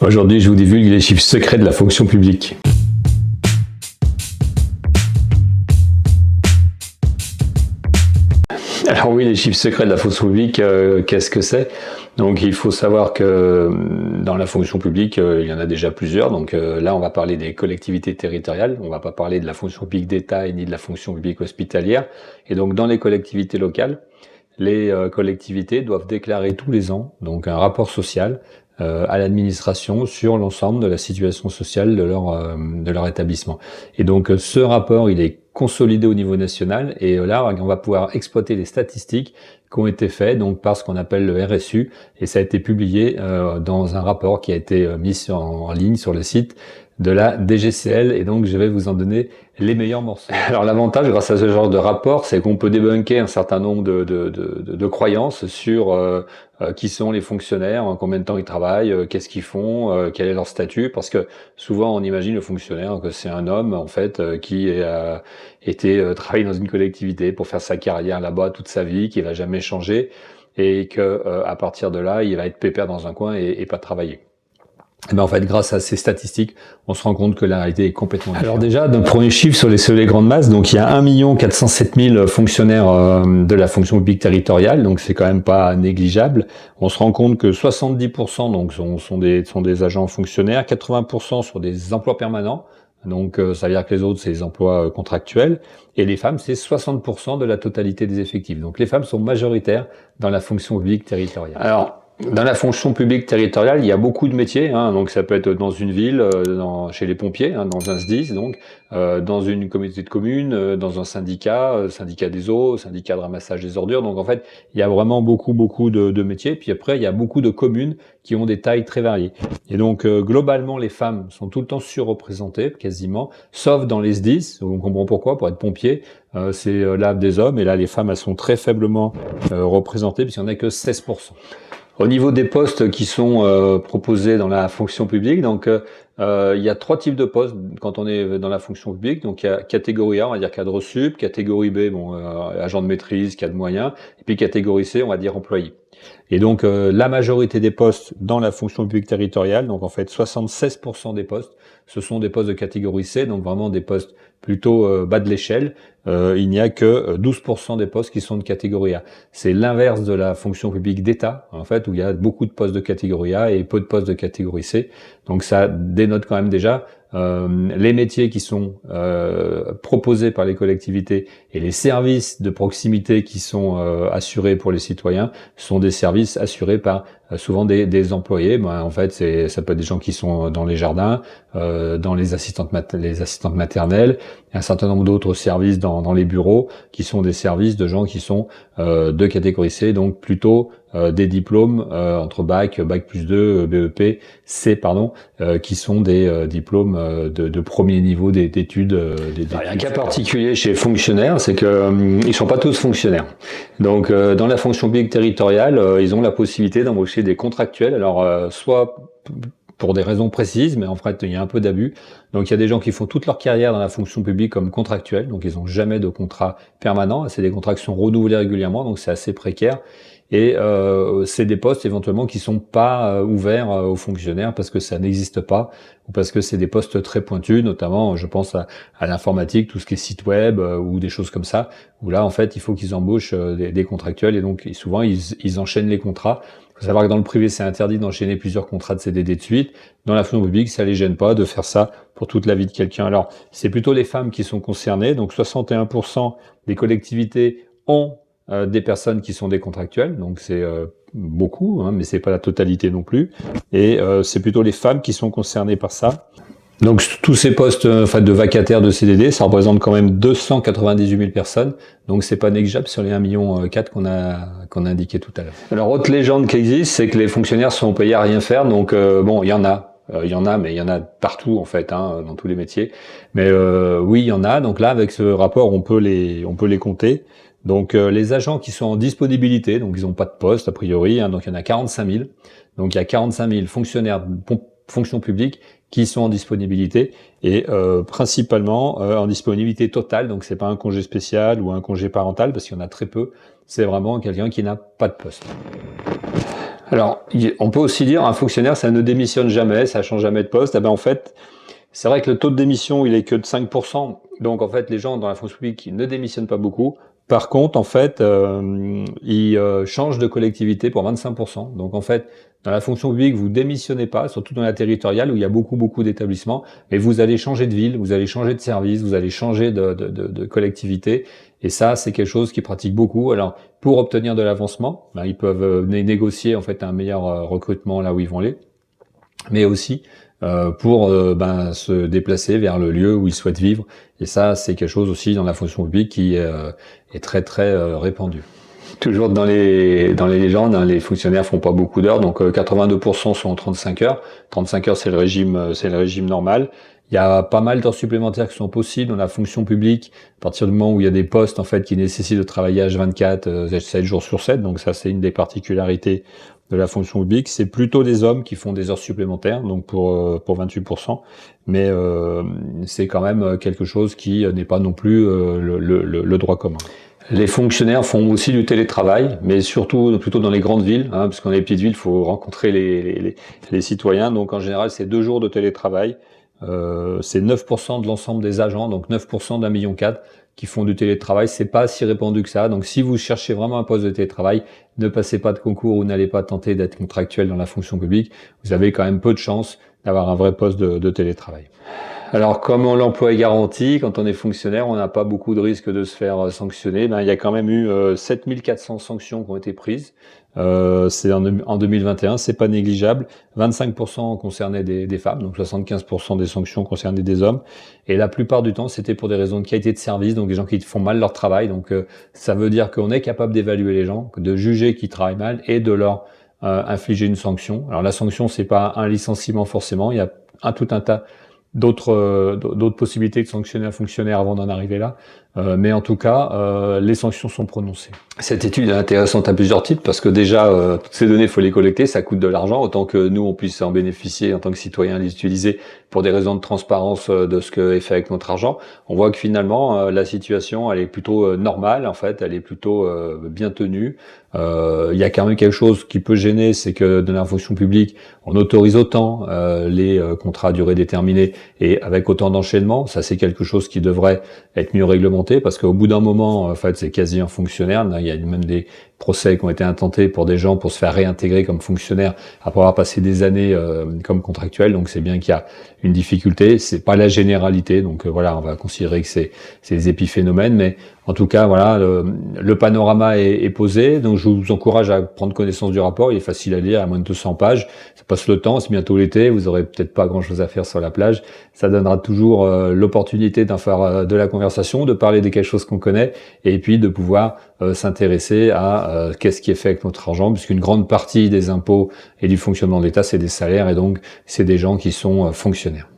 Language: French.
Aujourd'hui, je vous divulgue les chiffres secrets de la fonction publique. Alors oui, les chiffres secrets de la fonction publique, qu'est-ce que c'est? Donc il faut savoir que dans la fonction publique, il y en a déjà plusieurs. Donc là, on va parler des collectivités territoriales. On va pas parler de la fonction publique d'État et ni de la fonction publique hospitalière. Et donc dans les collectivités locales, les collectivités doivent déclarer tous les ans donc un rapport social à l'administration sur l'ensemble de la situation sociale de leur établissement. Et donc ce rapport, il est consolidé au niveau national et là, on va pouvoir exploiter les statistiques qui ont été faites donc par ce qu'on appelle le RSU et ça a été publié dans un rapport qui a été mis en ligne sur le site de la DGCL et donc je vais vous en donner les meilleurs morceaux. Alors l'avantage grâce à ce genre de rapport, c'est qu'on peut débunker un certain nombre de croyances sur qui sont les fonctionnaires, combien de temps ils travaillent, qu'est-ce qu'ils font, quel est leur statut, parce que souvent on imagine le fonctionnaire que c'est un homme en fait qui a été travailler dans une collectivité pour faire sa carrière là-bas toute sa vie, qui va jamais changer et que à partir de là il va être pépère dans un coin et pas travailler. Et ben en fait, grâce à ces statistiques, on se rend compte que la réalité est complètement différente. Alors déjà, le premier chiffre sur les grandes masses, donc il y a 1 407 000 fonctionnaires de la fonction publique territoriale, donc c'est quand même pas négligeable. On se rend compte que 70% donc sont des agents fonctionnaires, 80% sur des emplois permanents, donc ça veut dire que les autres c'est des emplois contractuels, et les femmes c'est 60% de la totalité des effectifs. Donc les femmes sont majoritaires dans la fonction publique territoriale. Alors, dans la fonction publique territoriale, il y a beaucoup de métiers, donc ça peut être dans une ville, chez les pompiers, dans un SDIS, donc dans une communauté de communes, dans un syndicat, syndicat des eaux, syndicat de ramassage des ordures. Donc en fait, il y a vraiment beaucoup de métiers. Puis après, il y a beaucoup de communes qui ont des tailles très variées. Et donc globalement, les femmes sont tout le temps surreprésentées, quasiment, sauf dans les SDIS. On comprend pourquoi. Pour être pompier, c'est là des hommes, et là les femmes elles sont très faiblement représentées puisqu'il n'y en a que 16%. Au niveau des postes qui sont proposés dans la fonction publique, donc il y a 3 types de postes quand on est dans la fonction publique. Donc il y a catégorie A, on va dire cadre sup, catégorie B, agent de maîtrise, cadre moyen, et puis catégorie C, on va dire employé. Et donc la majorité des postes dans la fonction publique territoriale, donc en fait 76% des postes, ce sont des postes de catégorie C, donc vraiment des postes plutôt bas de l'échelle. Il n'y a que 12% des postes qui sont de catégorie A. C'est l'inverse de la fonction publique d'État, en fait, où il y a beaucoup de postes de catégorie A et peu de postes de catégorie C. Donc ça dénote quand même déjà les métiers qui sont proposés par les collectivités et les services de proximité qui sont assurés pour les citoyens sont des services assurés par souvent des employés. En fait, ça peut être des gens qui sont dans les jardins, dans les assistantes maternelles, un certain nombre d'autres services dans les bureaux qui sont des services de gens qui sont de catégorie C, donc plutôt des diplômes entre bac plus 2, BEP, C pardon, qui sont des diplômes de premier niveau d'études. Il y a un cas particulier chez les fonctionnaires, c'est que ils sont pas tous fonctionnaires. Donc dans la fonction publique territoriale, ils ont la possibilité d'embaucher des contractuels. Alors soit pour des raisons précises, mais en fait, il y a un peu d'abus. Donc, il y a des gens qui font toute leur carrière dans la fonction publique comme contractuels, donc ils n'ont jamais de contrat permanent. C'est des contrats qui sont renouvelés régulièrement, donc c'est assez précaire. Et c'est des postes éventuellement qui sont pas ouverts aux fonctionnaires parce que ça n'existe pas ou parce que c'est des postes très pointus, notamment je pense à l'informatique, tout ce qui est site web ou des choses comme ça, où là en fait il faut qu'ils embauchent des contractuels et donc souvent ils enchaînent les contrats. Il faut savoir que dans le privé c'est interdit d'enchaîner plusieurs contrats de CDD de suite. Dans la fonction publique ça les gêne pas de faire ça pour toute la vie de quelqu'un. Alors c'est plutôt les femmes qui sont concernées, donc 61% des collectivités ont des personnes qui sont des contractuels, donc c'est beaucoup, mais c'est pas la totalité non plus. Et c'est plutôt les femmes qui sont concernées par ça. Donc tous ces postes de vacataires de CDD, ça représente quand même 298 000 personnes, donc c'est pas négligeable sur les 1,4 million qu'on a indiqué tout à l'heure. Alors autre légende qui existe, c'est que les fonctionnaires sont payés à rien faire, donc bon, il y en a. Mais il y en a partout en fait, dans tous les métiers. Mais oui, il y en a. Donc là, avec ce rapport, on peut les compter. Donc les agents qui sont en disponibilité, donc ils n'ont pas de poste a priori, donc il y en a 45 000. Donc il y a 45 000 fonctionnaires de fonction publique qui sont en disponibilité et principalement en disponibilité totale. Donc c'est pas un congé spécial ou un congé parental parce qu'il y en a très peu. C'est vraiment quelqu'un qui n'a pas de poste. Alors, on peut aussi dire un fonctionnaire, ça ne démissionne jamais, ça change jamais de poste. Eh ben, en fait, c'est vrai que le taux de démission, il est que de 5%. Donc, en fait, les gens dans la fonction publique, ils ne démissionnent pas beaucoup. Par contre, en fait, ils changent de collectivité pour 25%. Donc, en fait, dans la fonction publique, vous démissionnez pas, surtout dans la territoriale où il y a beaucoup d'établissements, mais vous allez changer de ville, vous allez changer de service, vous allez changer de collectivité. Et ça, c'est quelque chose qu'ils pratiquent beaucoup. Alors, pour obtenir de l'avancement, ben, ils peuvent négocier en fait un meilleur recrutement là où ils vont aller, mais aussi pour ben, se déplacer vers le lieu où ils souhaitent vivre. Et ça, c'est quelque chose aussi dans la fonction publique qui est très répandu. Toujours dans les légendes, hein, les fonctionnaires font pas beaucoup d'heures, donc 82% sont en 35 heures. 35 heures, c'est le régime normal. Il y a pas mal d'heures supplémentaires qui sont possibles dans la fonction publique à partir du moment où il y a des postes en fait qui nécessitent de travailler H24, 7 jours sur 7. Donc ça, c'est une des particularités de la fonction publique. C'est plutôt des hommes qui font des heures supplémentaires, donc pour 28%. Mais c'est quand même quelque chose qui n'est pas non plus le droit commun. Les fonctionnaires font aussi du télétravail, mais surtout plutôt dans les grandes villes, hein, parce qu'en les petites villes, il faut rencontrer les citoyens. Donc en général, c'est 2 jours de télétravail. C'est 9% de l'ensemble des agents, donc 9% d'1,4 million qui font du télétravail. C'est pas si répandu que ça. Donc si vous cherchez vraiment un poste de télétravail, ne passez pas de concours ou n'allez pas tenter d'être contractuel dans la fonction publique. Vous avez quand même peu de chances d'avoir un vrai poste de télétravail. Alors, comme l'emploi est garanti, quand on est fonctionnaire, on n'a pas beaucoup de risques de se faire sanctionner. Ben, il y a quand même eu 7400 sanctions qui ont été prises. C'est en 2021, c'est pas négligeable. 25% concernaient des femmes, donc 75% des sanctions concernaient des hommes. Et la plupart du temps, c'était pour des raisons de qualité de service, donc des gens qui font mal leur travail. Donc, ça veut dire qu'on est capable d'évaluer les gens, de juger qu'ils travaillent mal et de leur infliger une sanction. Alors, la sanction, c'est pas un licenciement forcément. Il y a tout un tas d'autres possibilités de sanctionner un fonctionnaire avant d'en arriver là. Mais en tout cas, les sanctions sont prononcées. Cette étude est intéressante à plusieurs titres parce que déjà, toutes ces données, il faut les collecter, ça coûte de l'argent, autant que nous, on puisse en bénéficier en tant que citoyens, les utiliser pour des raisons de transparence de ce que est fait avec notre argent. On voit que finalement, la situation, elle est plutôt normale, en fait, elle est plutôt bien tenue. Il y a quand même quelque chose qui peut gêner, c'est que dans la fonction publique, on autorise autant les contrats à durée déterminée et avec autant d'enchaînement. Ça, c'est quelque chose qui devrait être mieux réglementé parce qu'au bout d'un moment, en fait, c'est quasi un fonctionnaire. Il y a même des procès qui ont été intentés pour des gens pour se faire réintégrer comme fonctionnaire après avoir passé des années comme contractuel. Donc, c'est bien qu'il y a une difficulté. C'est pas la généralité. Donc, voilà, on va considérer que c'est des épiphénomènes, mais en tout cas, voilà, le panorama est posé. Donc, je vous encourage à prendre connaissance du rapport. Il est facile à lire, à moins de 200 pages. Ça passe le temps. C'est bientôt l'été. Vous aurez peut-être pas grand-chose à faire sur la plage. Ça donnera toujours l'opportunité d'en faire de la conversation, de parler de quelque chose qu'on connaît, et puis de pouvoir s'intéresser à qu'est-ce qui est fait avec notre argent, puisqu'une grande partie des impôts et du fonctionnement de l'État, c'est des salaires, et donc c'est des gens qui sont fonctionnaires.